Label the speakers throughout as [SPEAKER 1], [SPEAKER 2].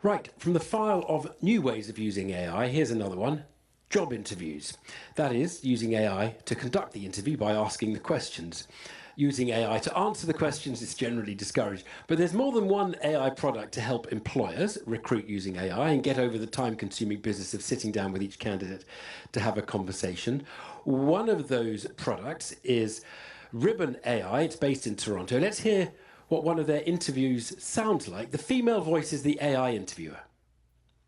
[SPEAKER 1] Right, from the file of new ways of using AI, here's another one. Job interviews. That is, using AI to conduct the interview by asking the questions. Using AI to answer the questions is generally discouraged, but there's more than one AI product to help employers recruit using AI and get over the time-consuming business of sitting down with each candidate to have a conversation. One of those products is Ribbon AI. It's based in Toronto. Let's hear what one of their interviews sounds like. The female voice is the AI interviewer.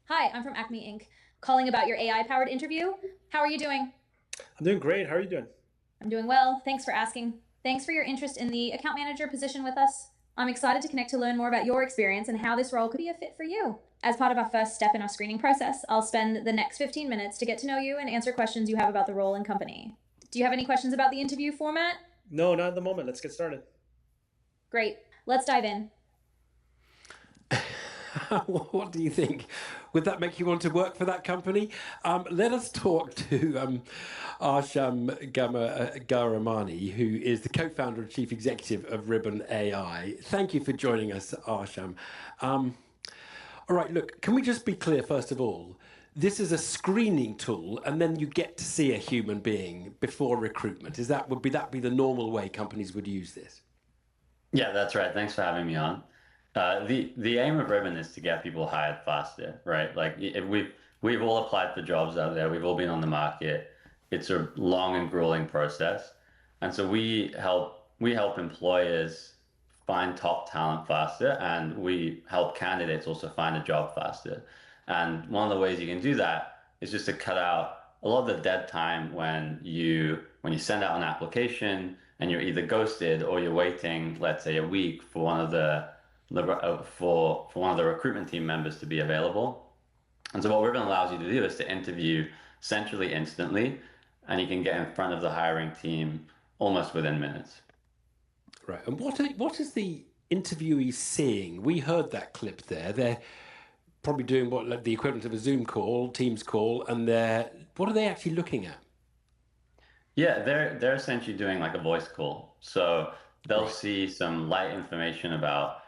[SPEAKER 2] Hi, I'm from Acme Inc., calling about your AI-powered interview. How are you doing?
[SPEAKER 3] I'm doing great. How are you doing?
[SPEAKER 2] I'm doing well. Thanks for asking. Thanks for your interest in the account manager position with us. I'm excited to connect to learn more about your experience and how this role could be a fit for you. As part of our first step in our screening process, I'll spend the next 15 minutes to get to know you and answer questions you have about the role and company. Do you have any questions about the interview format?
[SPEAKER 3] No, not at the moment. Let's get started.
[SPEAKER 2] Great. Let's dive in.
[SPEAKER 1] What do you think? Would that make you want to work for that company? Let us talk to Arsham Ghahramani, who is the co-founder and chief executive of Ribbon AI. Thank you for joining us, Arsham. All right, look, can we just be clear, first of all? This is a screening tool, and then you get to see a human being before recruitment. Would that be the normal way companies would use this?
[SPEAKER 4] Yeah, that's right. Thanks for having me on. The aim of Ribbon is to get people hired faster, right? Like if we've all applied for jobs out there, we've all been on the market. It's a long and grueling process, and so we help employers find top talent faster, and we help candidates also find a job faster. And one of the ways you can do that is just to cut out a lot of the dead time when you send out an application and you're either ghosted or you're waiting, let's say, a week for one of the recruitment team members to be available. And so what Ribbon allows you to do is to interview centrally instantly, and you can get in front of the hiring team almost within minutes.
[SPEAKER 1] Right. And what is the interviewee seeing? We heard that clip there. They're probably doing what, like the equivalent of a Zoom call, Teams call, and what are they actually looking at?
[SPEAKER 4] Yeah, they're essentially doing like a voice call. So they'll
[SPEAKER 1] Right.
[SPEAKER 4] see some light information about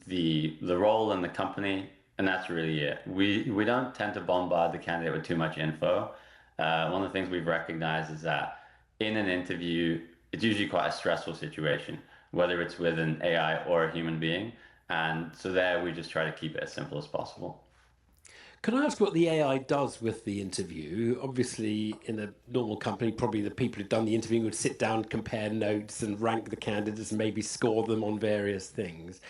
[SPEAKER 4] the role in the company, and that's really it. We don't tend to bombard the candidate with too much info. One of the things we've recognized is that in an interview, it's usually quite a stressful situation, whether it's with an AI or a human being. And so there, we just try to keep it as simple as possible.
[SPEAKER 1] Can I ask what the AI does with the interview? Obviously, in a normal company, probably the people who've done the interviewing would sit down, compare notes, and rank the candidates and maybe score them on various things.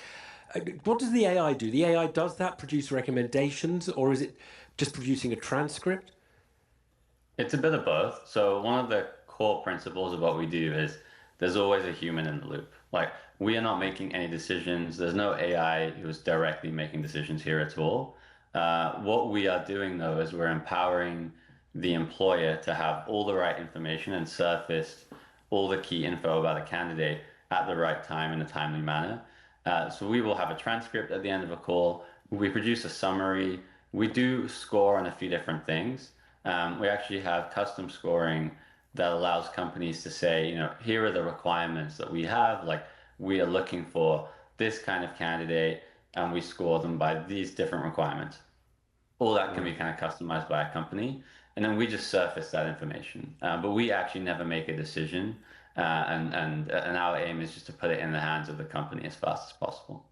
[SPEAKER 1] What does the AI do? The AI does that, produce recommendations, or is it just producing a transcript?
[SPEAKER 4] It's a bit of both. So one of the core principles of what we do is there's always a human in the loop. Like we are not making any decisions. There's no AI who's directly making decisions here at all. What we are doing though is we're empowering the employer to have all the right information and surface all the key info about a candidate at the right time in a timely manner. So we will have a transcript at the end of a call. We produce a summary. We do score on a few different things. We actually have custom scoring that allows companies to say, here are the requirements that we have. Like we are looking for this kind of candidate, and we score them by these different requirements. All that can be kind of customized by a company, and then we just surface that information. But we actually never make a decision, and our aim is just to put it in the hands of the company as fast as possible.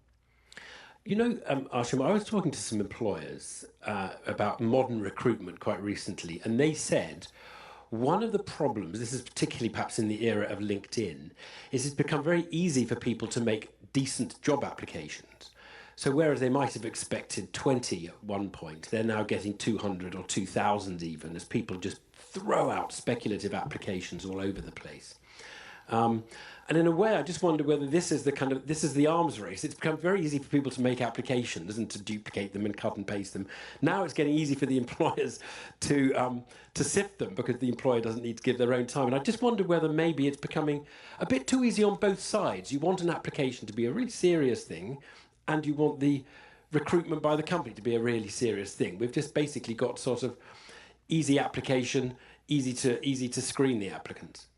[SPEAKER 1] Arsham, I was talking to some employers about modern recruitment quite recently, and they said one of the problems, this is particularly perhaps in the era of LinkedIn, is it's become very easy for people to make decent job applications. So whereas they might have expected 20 at one point, they're now getting 200 or 2,000 even, as people just throw out speculative applications all over the place. And in a way, I just wonder whether this is the arms race. It's become very easy for people to make applications and to duplicate them and cut and paste them. Now it's getting easy for the employers to sift them because the employer doesn't need to give their own time. And I just wonder whether maybe it's becoming a bit too easy on both sides. You want an application to be a really serious thing, and you want the recruitment by the company to be a really serious thing. We've just basically got sort of easy application, easy to screen the applicants.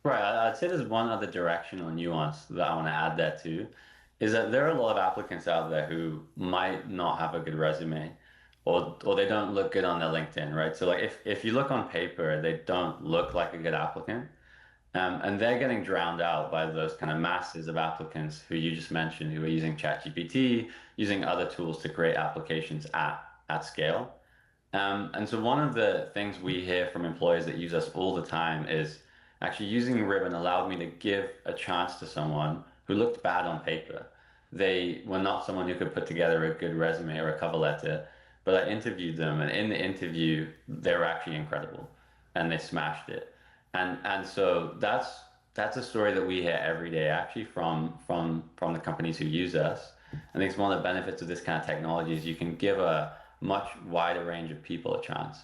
[SPEAKER 4] Right. I'd say there's one other directional nuance that I want to add there too, is that there are a lot of applicants out there who might not have a good resume, or they don't look good on their LinkedIn, right? So like if you look on paper, they don't look like a good applicant. And they're getting drowned out by those kind of masses of applicants who you just mentioned, who are using ChatGPT, using other tools to create applications at scale. And so one of the things we hear from employers that use us all the time is actually using Ribbon allowed me to give a chance to someone who looked bad on paper. They were not someone who could put together a good resume or a cover letter, but I interviewed them, and in the interview, they were actually incredible, and they smashed it. And so that's a story that we hear every day, actually, from the companies who use us. I think it's one of the benefits of this kind of technology is you can give a much wider range of people a chance.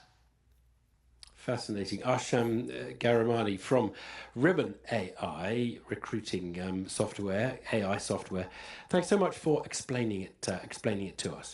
[SPEAKER 1] Fascinating. Arsham Ghahramani from Ribbon AI, recruiting software, AI software. Thanks so much for explaining it to us.